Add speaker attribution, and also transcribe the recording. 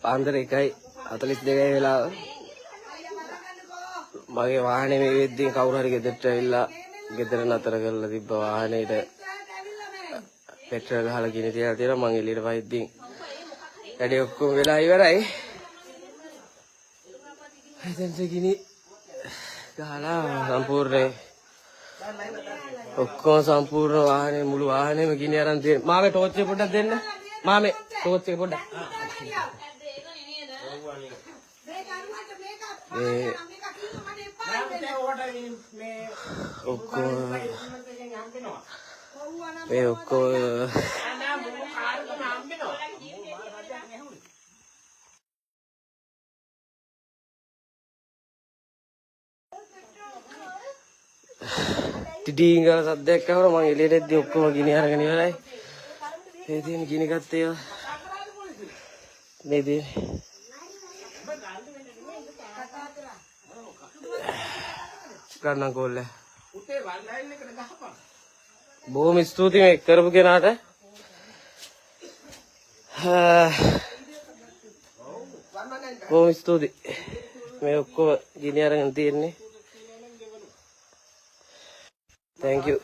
Speaker 1: පාන්දර 1:42 වෙලාව මගේ වාහනේ මේ වෙද්දී කවුරු හරි ගෙදරට ඇවිල්ලා ගෙදර නතර කරලා තිබ්බ වාහනේට පෙට්‍රල් ගහලා ගිනි තියලා තියෙනවා. මං එළියට වයිද්දී වැඩේ ඔක්කොම වෙලා ඉවරයි. එතෙන්ට ගිනි ගහලා සම්පූර්ණ ඔක්කොම සම්පූර්ණ වාහනේ මුළු වාහනේම ගිනි අරන් තියෙනවා. මාමේ ටෝච් එක පොඩ්ඩක් දෙන්න. මාමේ ටෝච් එක පොඩ්ඩක්. මේ ඔක්කොම ටිටිං ගාලා සද්දයක් ආවම මම එළියට එද්දී ඔක්කොම ගිනි අරගෙන ඉවරයි. මේ තියෙන ගිනි ගත්ත ඒවා මේ තියෙන ගන්න කෝල්ල. බොහොම ස්තුතියි මේ කරපු කෙනාට. බොහොම ස්තුතියි. මේ ඔක්කොම ගිනි අරගෙන තියෙන්නේ. Thank you.